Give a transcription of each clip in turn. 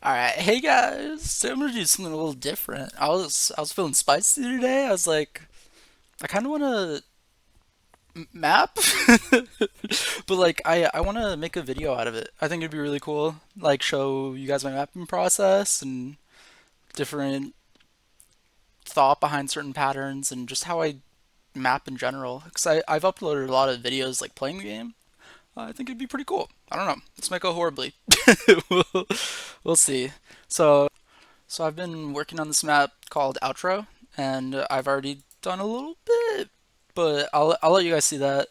Alright, hey guys, so I'm gonna do something a little different. I was feeling spicy today. I was like, I kind of want to map, but like I want to make a video out of it. I think it'd be really cool. Like show you guys my mapping process and different thought behind certain patterns and just how I map in general. Because I've uploaded a lot of videos like playing the game. I think it'd be pretty cool. I don't know. This might go horribly. we'll, we'll see. So I've been working on this map called Outro, and I've already done a little bit, but I'll let you guys see that,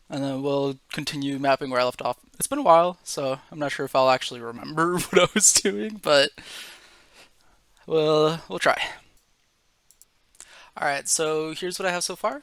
and then we'll continue mapping where I left off. It's been a while, so I'm not sure if I'll actually remember what I was doing, but we'll try. All right, so here's what I have so far.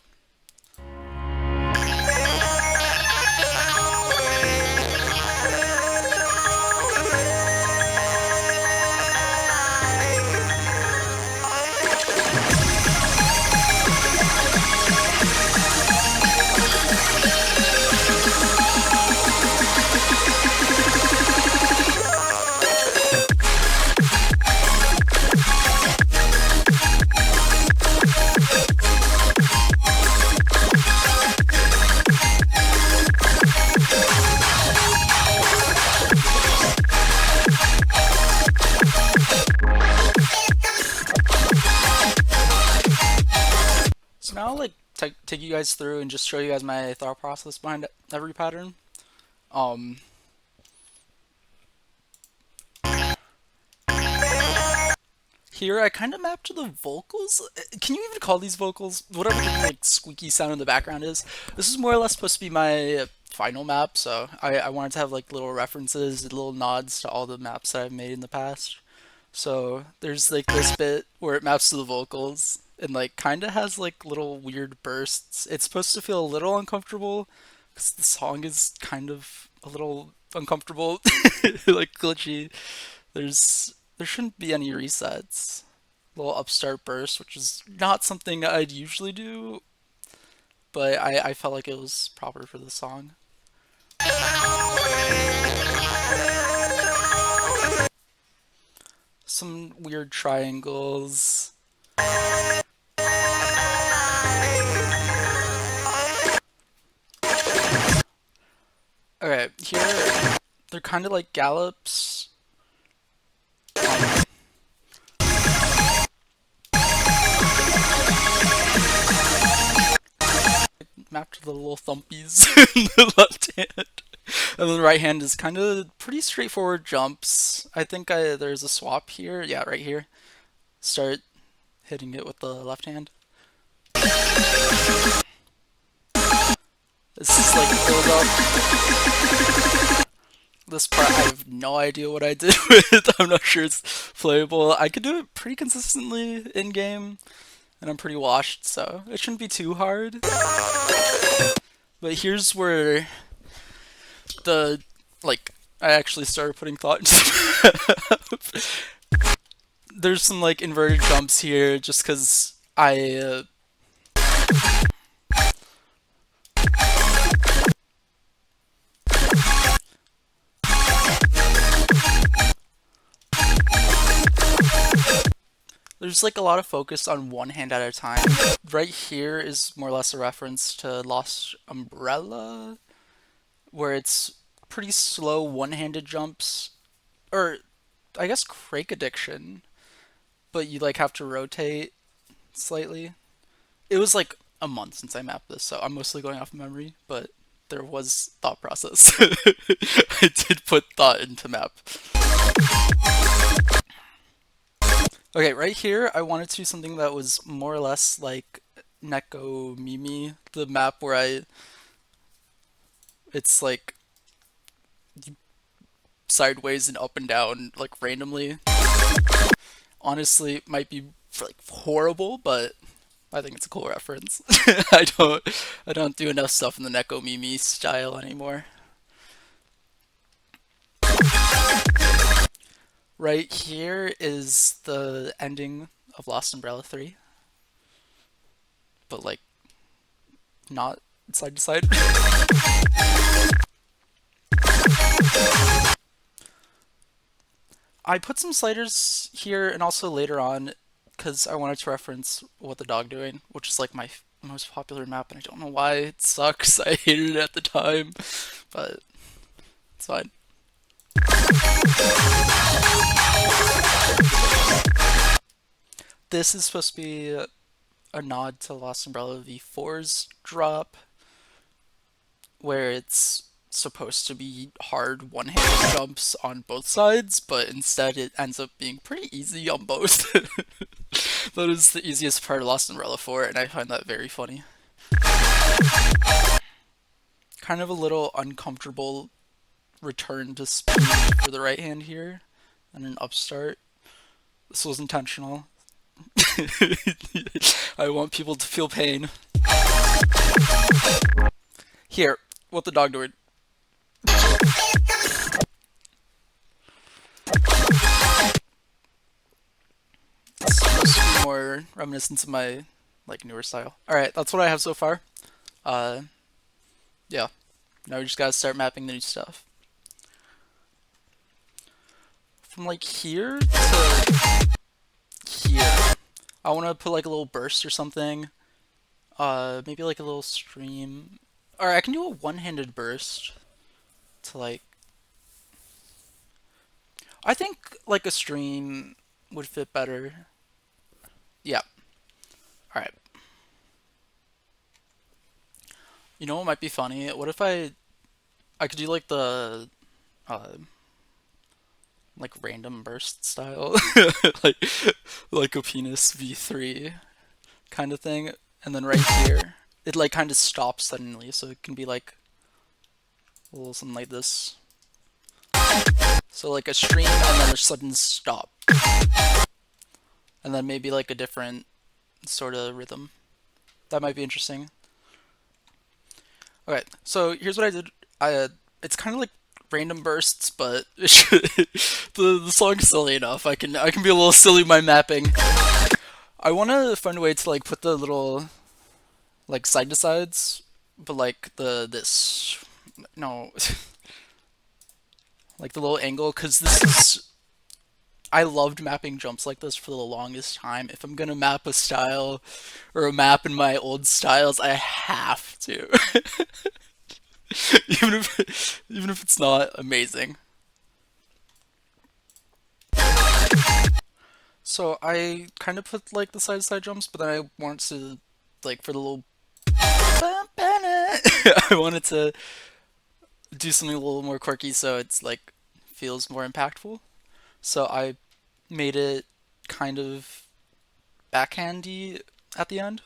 So now I'll like take you guys through and just show you guys my thought process behind every pattern. Um, Here I kind of mapped to the vocals. Can you even call these vocals? Whatever the like squeaky sound in the background is. This is more or less supposed to be my final map, so I wanted to have like little references, little nods to all the maps that I've made in the past. So there's like this bit where it maps to the vocals and like kind of has like little weird bursts. It's supposed to feel a little uncomfortable because the song is kind of a little uncomfortable, like glitchy. There shouldn't be any resets. Little upstart burst, which is not something I'd usually do, but I felt like it was proper for the song. Some weird triangles. Okay, here they're kind of like gallops. Mapped to the little thumpies in the left hand. And then the right hand is kind of pretty straightforward jumps. I think there's a swap here. Yeah, right here. Start hitting it with the left hand. This is like build up. This part I have no idea what I did with. I'm not sure it's playable. I could do it pretty consistently in game, and I'm pretty washed, so it shouldn't be too hard. But here's where the like I actually started putting thought into the map. There's some like inverted jumps here just because there's like a lot of focus on one hand at a time. Right here is more or less a reference to Lost Umbrella, where it's pretty slow one-handed jumps, or I guess Crake Addiction, but you like have to rotate slightly. It was like a month since I mapped this, so I'm mostly going off memory, but there was thought process. I did put thought into map. Okay, right here I wanted to do something that was more or less like Neko Mimi, the map where it's like sideways and up and down like randomly. Honestly, it might be like horrible, but I think it's a cool reference. I don't do enough stuff in the Neko Mimi style anymore. Right here is the ending of Lost Umbrella 3, but like not side to side. I put some sliders here and also later on because I wanted to reference What the Dog Doing, which is like my most popular map, and I don't know why it sucks. I hated it at the time, but it's fine. This is supposed to be a nod to Lost Umbrella V4's drop, where it's supposed to be hard one-handed jumps on both sides, but instead it ends up being pretty easy on both. That is the easiest part of Lost Umbrella 4, and I find that very funny. Kind of a little uncomfortable return to speed for the right hand here, and an upstart. This was intentional. I want people to feel pain. Here, What the Dog Doing. It's supposed to be more reminiscent of my like newer style. Alright, that's what I have so far. Uh yeah. Now we just gotta start mapping the new stuff. From like here to here. I wanna put like a little burst or something. Maybe like a little stream. Alright, I can do a one-handed burst to like I think like a stream would fit better. Yeah. Alright. You know what might be funny? What if I could do like the uh like random burst style like like a penis V3 kind of thing, and then right here it like kind of stops suddenly, so it can be like a little something like this. So like a stream and then a sudden stop. And then maybe like a different sort of rhythm. That might be interesting. Okay, so here's what I did. It's kind of like random bursts, but the song's silly enough. I can be a little silly with my mapping. I want to find a way to like put the little like side to sides, but like the this no like the little angle, because this is I loved mapping jumps like this for the longest time. If I'm gonna map a style or a map in my old styles, I have to. even if it's not amazing. So I kind of put like the side to side jumps, but then I want to like for the little I wanted to do something a little more quirky so it's like feels more impactful. So I made it kind of backhandy at the end.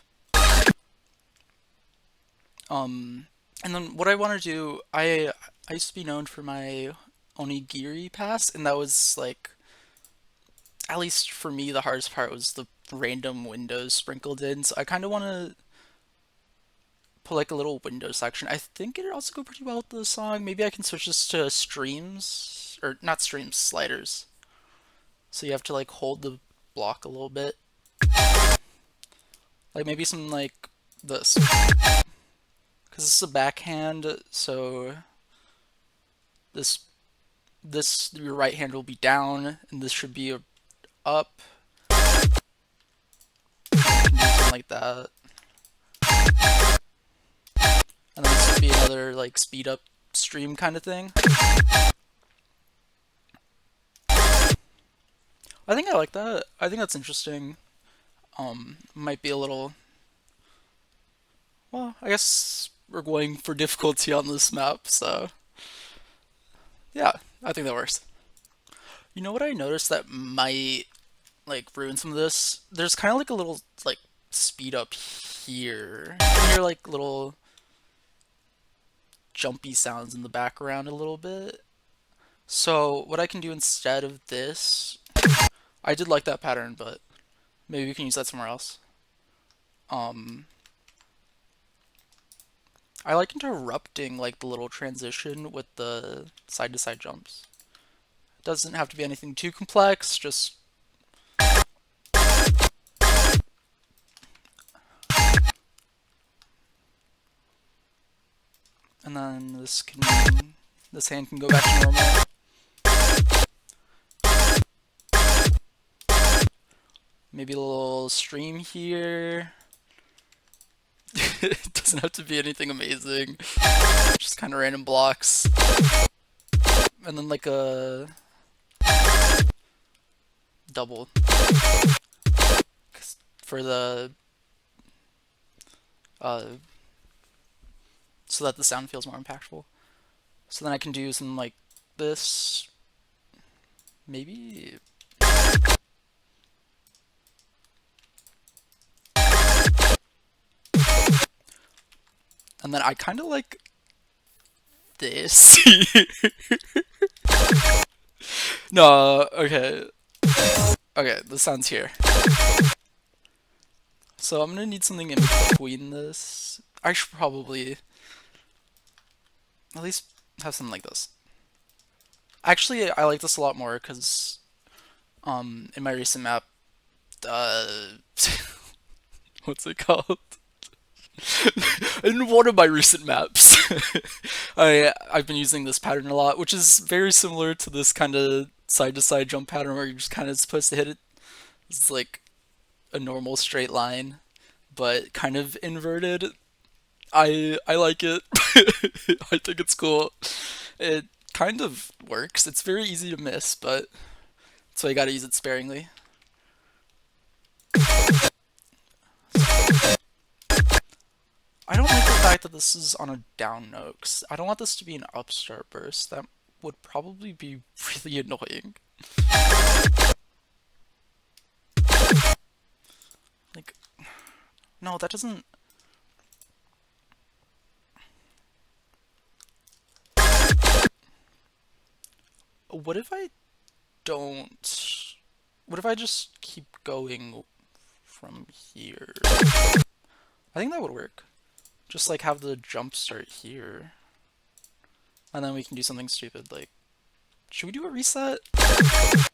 Um, and then what I want to do, I used to be known for my onigiri pass, and that was like, at least for me, the hardest part was the random windows sprinkled in. So I kind of want to put like a little window section. I think it'd also go pretty well with the song. Maybe I can switch this to streams, or not streams, sliders. So you have to like hold the block a little bit. Like maybe something like this. Because this is a backhand, so this your right hand will be down, and this should be up. You can do something like that. And then this would be another like speed up stream kind of thing. I think I like that. I think that's interesting. Might be a little. Well, I guess we're going for difficulty on this map, so yeah, I think that works. You know what I noticed that might like ruin some of this? There's kind of like a little like speed up here. You can hear like little jumpy sounds in the background a little bit. So what I can do instead of this, I did like that pattern, but maybe we can use that somewhere else. I like interrupting like the little transition with the side to side jumps. It doesn't have to be anything too complex, just and then this hand can go back to normal. Maybe a little stream here. It doesn't have to be anything amazing. Just kind of random blocks. And then like a double for the uh, so that the sound feels more impactful. So then I can do something like this, maybe. And then I kind of like this. No, okay. Okay, the sound's here. So I'm gonna need something in between this. I should probably at least have something like this. Actually, I like this a lot more because in my recent map, uh, what's it called? In one of my recent maps, I've been using this pattern a lot, which is very similar to this kind of side to side jump pattern where you're just kind of supposed to hit it. It's like a normal straight line, but kind of inverted. I like it. I think it's cool. It kind of works. It's very easy to miss, but so you gotta use it sparingly. I don't like the fact that this is on a down note, 'cause I don't want this to be an upstart burst. That would probably be really annoying. Like, no, that doesn't. What if I don't. What if I just keep going from here? I think that would work. Just like have the jump start here. And then we can do something stupid like. Should we do a reset? Yeah,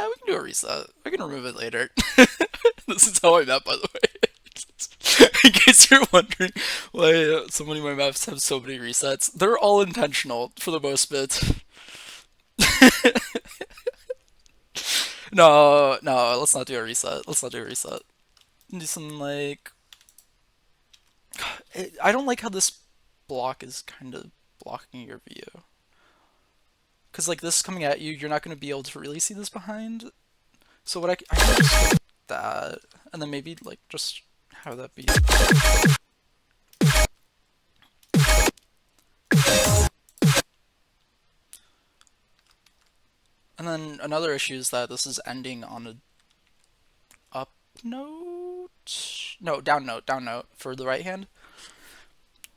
we can do a reset. I can remove it later. This is how I map, by the way. In case you're wondering why so many of my maps have so many resets, they're all intentional for the most bit. No, no, let's not do a reset. Let's not do a reset. Do something like. I don't like how this block is kind of blocking your view. Because, like, this coming at you, you're not going to be able to really see this behind. So, what I can just do that, and then maybe, like, just have that be. And then another issue is that this is ending on a up note? No, down note for the right hand.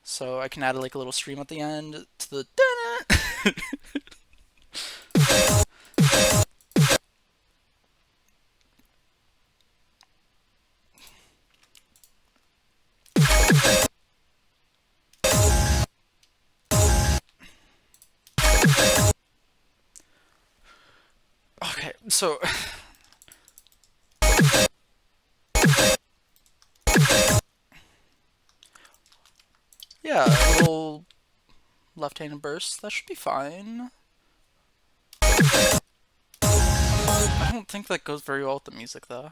So I can add like a little stream at the end to the Okay, so yeah, a little left-handed burst, that should be fine. I don't think that goes very well with the music though.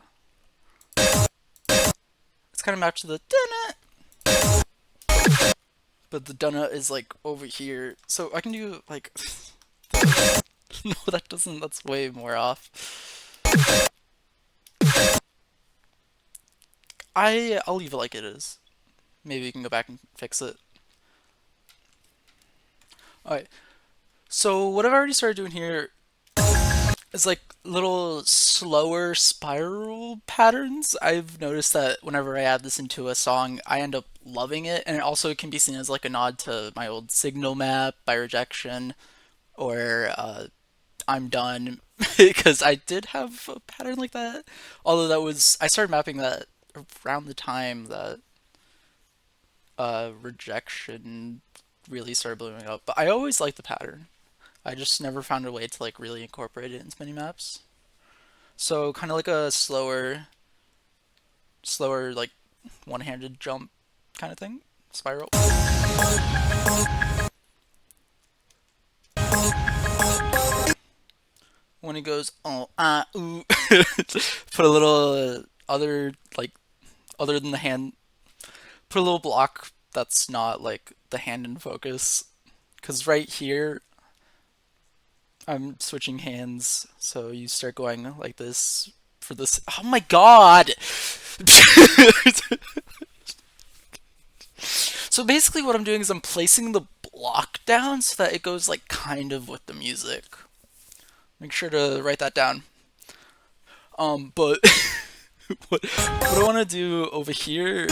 It's kind of matched to the but the dunna is like over here, so I can do like no, that doesn't. That's way more off. I'll leave it like it is. Maybe you can go back and fix it. Alright. So what I've already started doing here is like little slower spiral patterns. I've noticed that whenever I add this into a song, I end up loving it, and it also can be seen as like a nod to my old signal map by rejection, or I'm done, because I did have a pattern like that. Although that was I started mapping that around the time that rejection really started blowing up. But I always liked the pattern. I just never found a way to like really incorporate it into many maps. So kind of like a slower like one-handed jump kind of thing, spiral. when it goes oh ooh, put a little other like other than the hand, put a little block that's not like the hand in focus. Because right here, I'm switching hands, so you start going like this for this. Oh my god! So basically, what I'm doing is I'm placing the block down so that it goes like kind of with the music. Make sure to write that down. But what I want to do over here,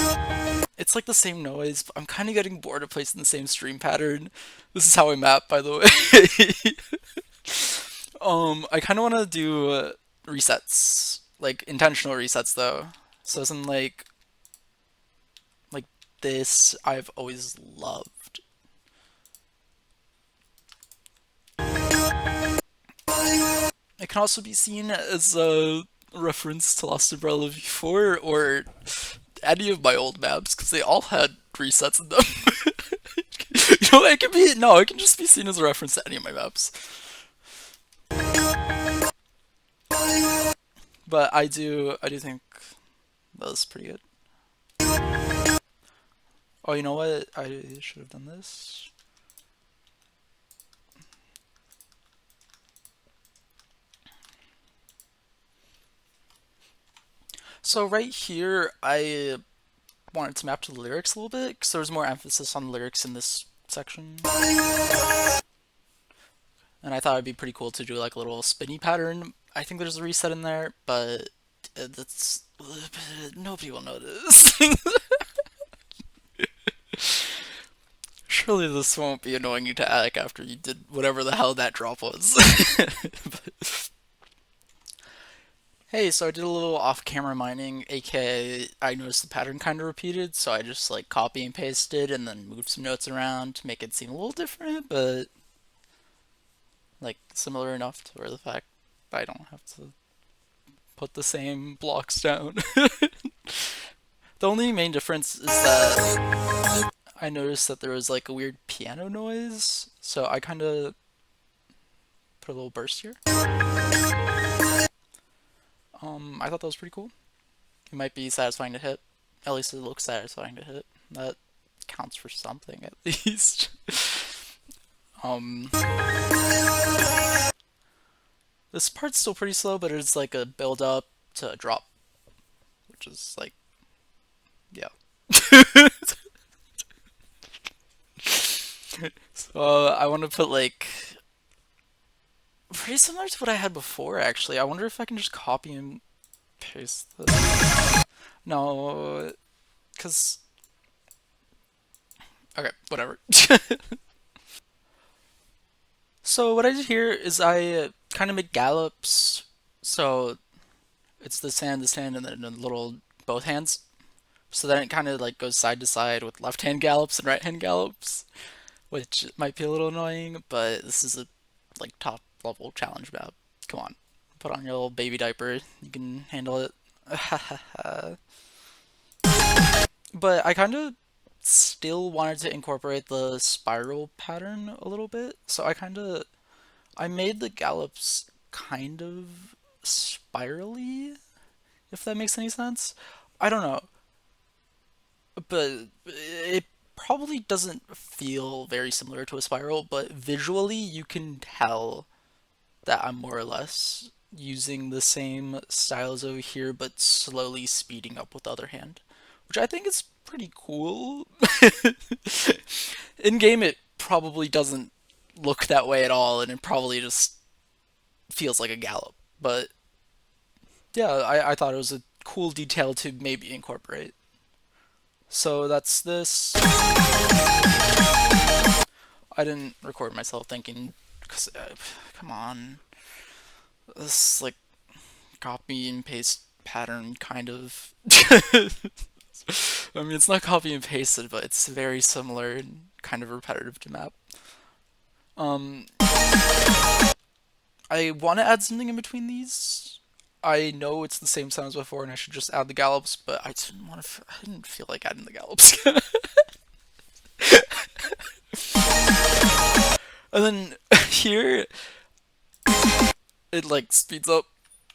it's like the same noise, but I'm kind of getting bored of placing the same stream pattern. This is how I map, by the way. I kind of want to do resets, like intentional resets though. So something like this, I've always loved. It can also be seen as a reference to Lost Umbrella V4 or any of my old maps because they all had resets in them. You know, it can be no, it can just be seen as a reference to any of my maps. But I do think that was pretty good. Oh, you know what? I should have done this. So right here, I wanted to map to the lyrics a little bit because there was more emphasis on the lyrics in this section. And I thought it'd be pretty cool to do like a little spinny pattern. I think there's a reset in there, but that's nobody will notice. Surely this won't be annoying you to act after you did whatever the hell that drop was. But, hey, so I did a little off-camera mining, aka I noticed the pattern kind of repeated, so I just like copy and pasted and then moved some notes around to make it seem a little different, but like similar enough to where the fact I don't have to put the same blocks down. The only main difference is that I noticed that there was like a weird piano noise, so I kind of put a little burst here. I thought that was pretty cool. It might be satisfying to hit. At least it looks satisfying to hit. That counts for something at least. This part's still pretty slow, but it's like a build up to a drop, which is like, yeah. So I want to put like pretty similar to what I had before. Actually, I wonder if I can just copy and paste this. No, because okay, whatever. So what I did here is I kind of made gallops. So it's this hand, and then a little both hands. So then it kind of like goes side to side with left hand gallops and right hand gallops, which might be a little annoying, but this is a like top level challenge map. Come on, put on your little baby diaper. You can handle it. But I kind of still wanted to incorporate the spiral pattern a little bit, so I made the gallops kind of spirally, if that makes any sense. I don't know, but it probably doesn't feel very similar to a spiral, but visually you can tell that I'm more or less using the same styles over here, but slowly speeding up with the other hand, which I think is pretty cool. In game, it probably doesn't look that way at all, and it probably just feels like a gallop. But yeah, I thought it was a cool detail to maybe incorporate. So that's this. I didn't record myself thinking, cause come on, this like copy and paste pattern kind of. I mean, it's not copy and pasted, but it's very similar and kind of repetitive to map. I want to add something in between these. I know it's the same sound as before, and I should just add the gallops, but I didn't want to. I didn't feel like adding the gallops. And then here, it like speeds up.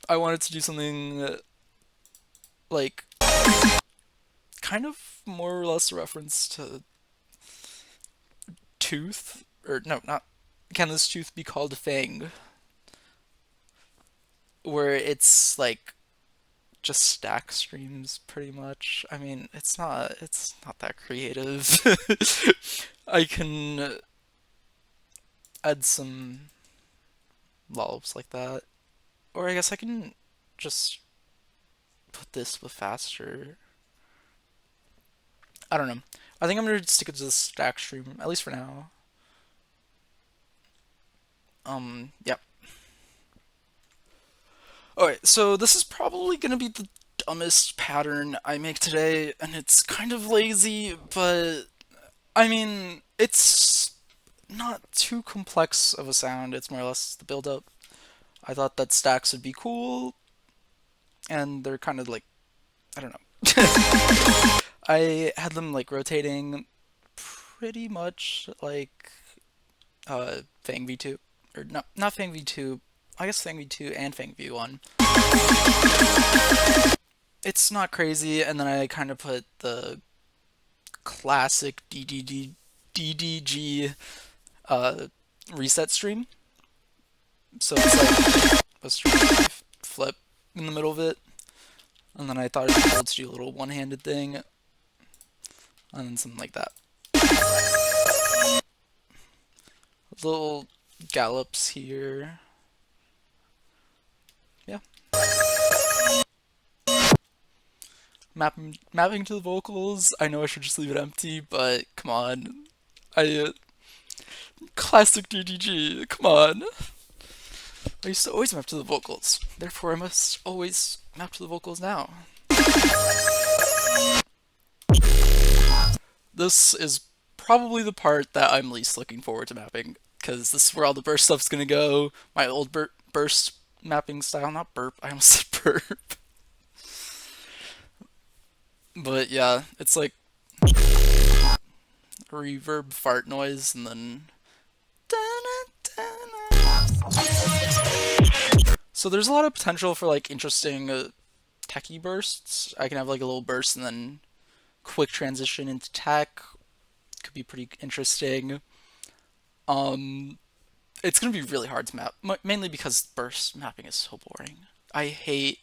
I wanted to do something like kind of more or less a reference to tooth, or no, not can this tooth be called a fang, where it's like just stack streams pretty much. I mean, it's not that creative. I can add some lollips like that, or I guess I can just put this with faster. I don't know. I think I'm gonna stick it to the stack stream at least for now. Yeah. Alright, so this is probably gonna be the dumbest pattern I make today, and it's kind of lazy, but I mean, it's not too complex of a sound. It's more or less the build up. I thought that stacks would be cool, and they're kind of like, I don't know. I had them like rotating pretty much like Fang V2, or no, not Fang V2. I guess Fang V2 and Fang V1. It's not crazy, and then I kind of put the classic DDG reset stream. So it's like a stream flip in the middle of it, and then I thought it'd be cool to do a little one-handed thing, and then something like that. Little gallops here. Yeah. Mapping to the vocals. I know I should just leave it empty, but come on. Classic DDG. Come on. I used to always map to the vocals. Therefore, I must always map to the vocals now. This is probably the part that I'm least looking forward to mapping, because this is where all the burst stuff's gonna go. My old burst mapping style, not burp, I almost said burp. But yeah, it's like reverb fart noise and then so there's a lot of potential for like interesting techie bursts. I can have like a little burst and then quick transition into tech. Could be pretty interesting. It's gonna be really hard to map, mainly because burst mapping is so boring. I hate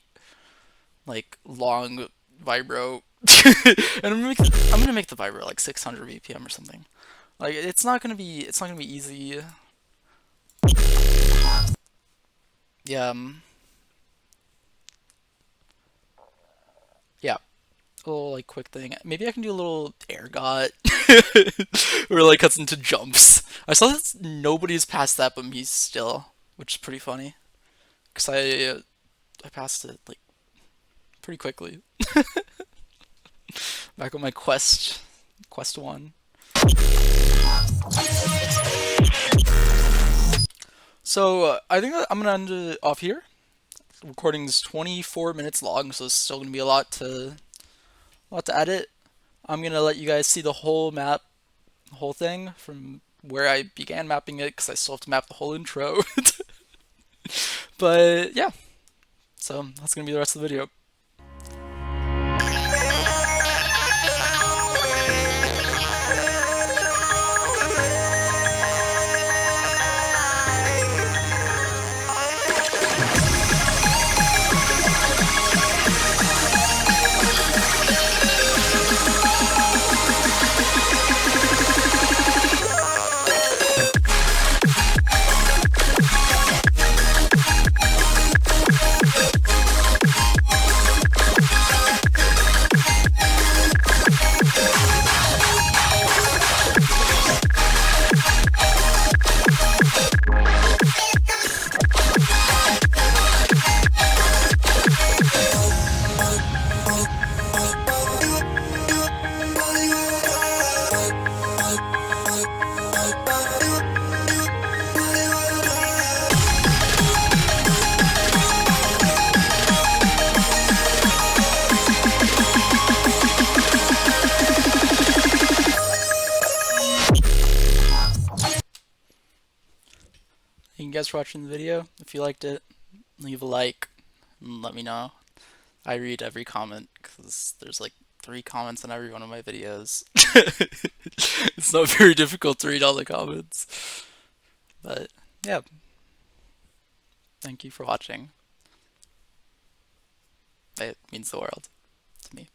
like long vibro, and I'm gonna make the vibro like 600 BPM or something. Like it's not gonna be easy. Yeah. Yeah. A little like quick thing. Maybe I can do a little air got where it like cuts into jumps. I saw that nobody's passed that but me still, which is pretty funny. Cause I passed it like pretty quickly. Back on my quest 1. So I think I'm gonna end it off here. The recording is 24 minutes long, so it's still gonna be a lot to edit. I'm gonna let you guys see the whole map, the whole thing from where I began mapping it, because I still have to map the whole intro. But yeah, so that's gonna be the rest of the video. Thank you guys for watching the video. If you liked it, leave a like, and let me know. I read every comment because there's like 3 comments on every one of my videos. It's not very difficult to read all the comments. But yeah, thank you for watching. It means the world to me.